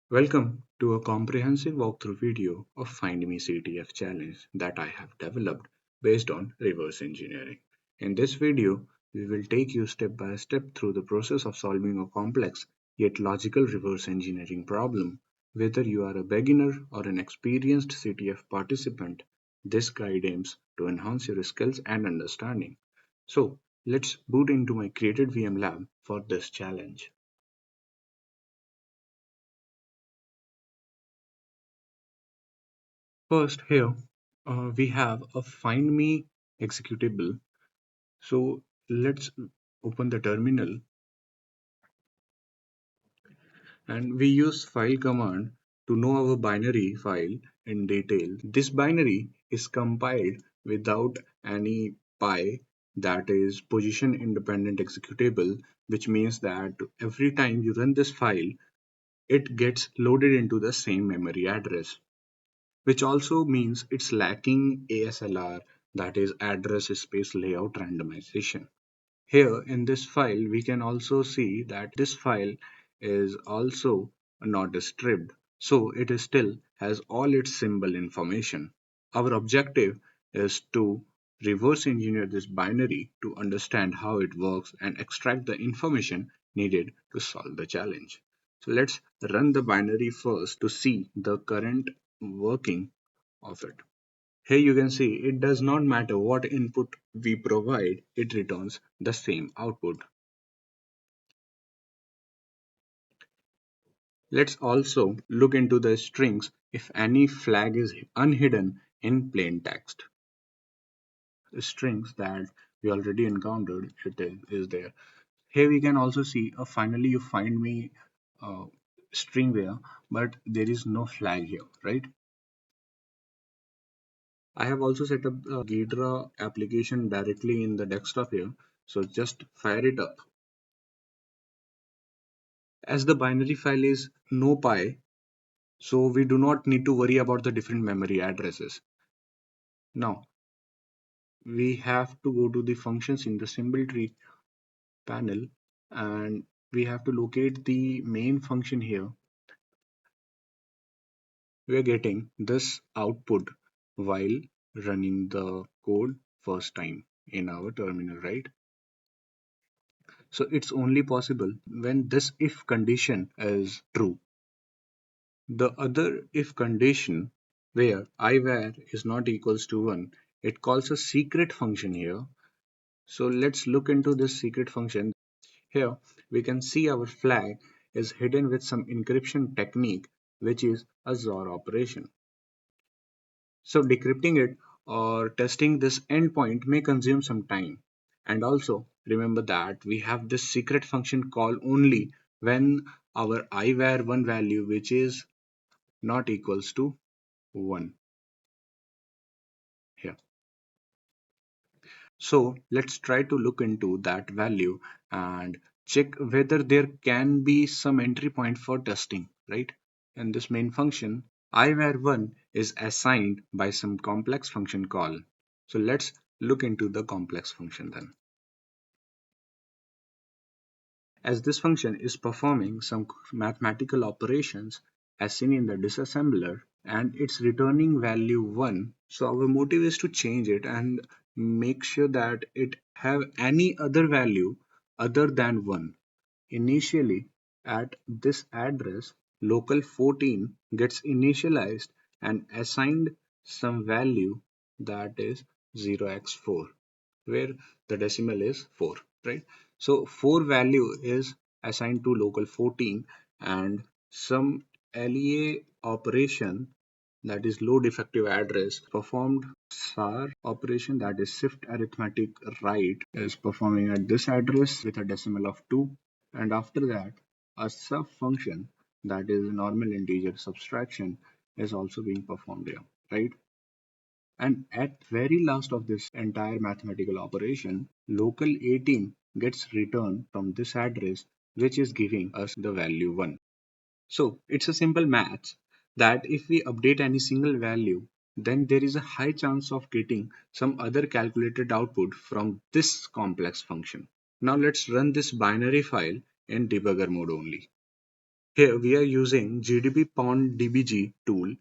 Welcome to a comprehensive walkthrough video of FindMe CTF challenge that I have developed based on reverse engineering. In this video, we will take you step by step through the process of solving a complex yet logical reverse engineering problem. Whether you are a beginner or an experienced CTF participant, this guide aims to enhance your skills and understanding. So, let's boot into my created VM lab for this challenge. First, here we have a find me executable. So let's open the terminal and we use file command to know our binary file in detail. This binary is compiled without any pi, that is position independent executable, which means that every time you run this file, it gets loaded into the same memory address, which also means it's lacking ASLR, that is address space layout randomization. Here in this file, we can also see that this file is also not stripped, so it is still has all its symbol information. Our objective is to reverse engineer this binary to understand how it works and extract the information needed to solve the challenge. So let's run the binary first to see the current working of it. Here you can see it does not matter what input we provide, it returns the same output. Let's also look into the strings if any flag is unhidden in plain text. Strings that we already encountered, is there. Here we can also see finally you find me string there, but there is no flag here, right? I have also set up the Ghidra application directly in the desktop here. So just fire it up. As the binary file is no pi, so we do not need to worry about the different memory addresses. Now we have to go to the functions in the symbol tree panel and we have to locate the main function here. We are getting this output while running the code first time in our terminal, right? So it's only possible when this if condition is true. The other if condition where I_var is not equals to 1, it calls a secret function here. So let's look into this secret function. Here we can see our flag is hidden with some encryption technique, which is a XOR operation. So decrypting it or testing this endpoint may consume some time. And also remember that we have this secret function call only when our I_var1 value, which is not equals to 1 here. So let's try to look into that value and check whether there can be some entry point for testing, right? In this main function, I_var1 is assigned by some complex function call. So let's look into the complex function then. As this function is performing some mathematical operations as seen in the disassembler and it's returning value 1, so our motive is to change it and make sure that it have any other value other than 1. Initially at this address local 14 gets initialized and assigned some value, that is 0x4, where the decimal is 4, right? So 4 value is assigned to local 14 and some LEA operation, that is low defective address, performed SAR operation, that is shift arithmetic right, is performing at this address with a decimal of 2, and after that a sub function, that is normal integer subtraction, is also being performed here, right? And at very last of this entire mathematical operation, local 18 gets returned from this address, which is giving us the value 1. So it's a simple math that if we update any single value, then there is a high chance of getting some other calculated output from this complex function. Now let's run this binary file in debugger mode only. Here we are using GDB pond dbg tool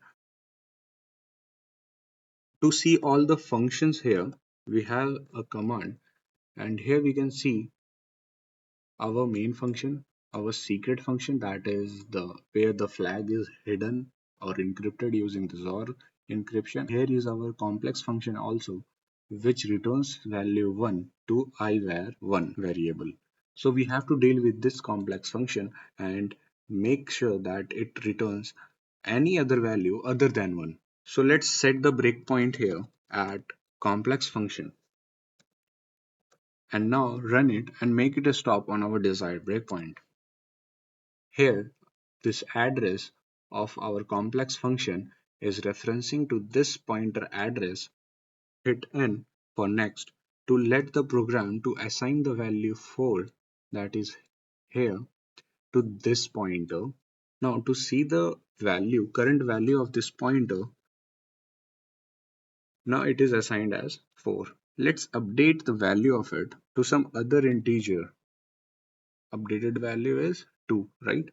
to see all the functions. Here we have a command, and here we can see our main function, our secret function, that is the where the flag is hidden or encrypted using the XOR encryption. Here is our complex function also, which returns value 1 to ivar1 variable. So we have to deal with this complex function and make sure that it returns any other value other than 1. So let's set the breakpoint here at complex function and now run it and make it a stop on our desired breakpoint. Here, this address of our complex function is referencing to this pointer address. Hit N for next to let the program to assign the value 4, that is here, to this pointer. Now to see the current value of this pointer, now it is assigned as 4. Let's update the value of it to some other integer. Updated value is 2, right?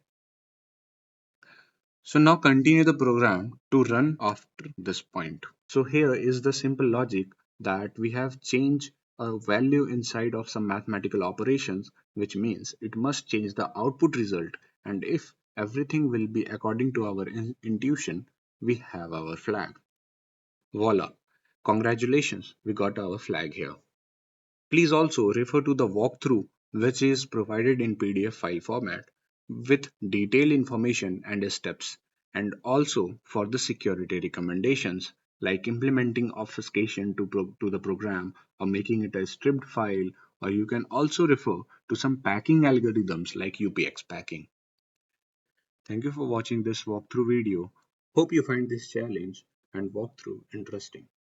So now continue the program to run after this point. So here is the simple logic that we have changed a value inside of some mathematical operations, which means it must change the output result. And if everything will be according to our intuition, we have our flag. Voila! Congratulations, we got our flag here. Please also refer to the walkthrough, which is provided in PDF file format with detailed information and steps, and also for the security recommendations like implementing obfuscation to the program or making it a stripped file, or you can also refer to some packing algorithms like UPX packing. Thank you for watching this walkthrough video. Hope you find this challenge and walkthrough interesting.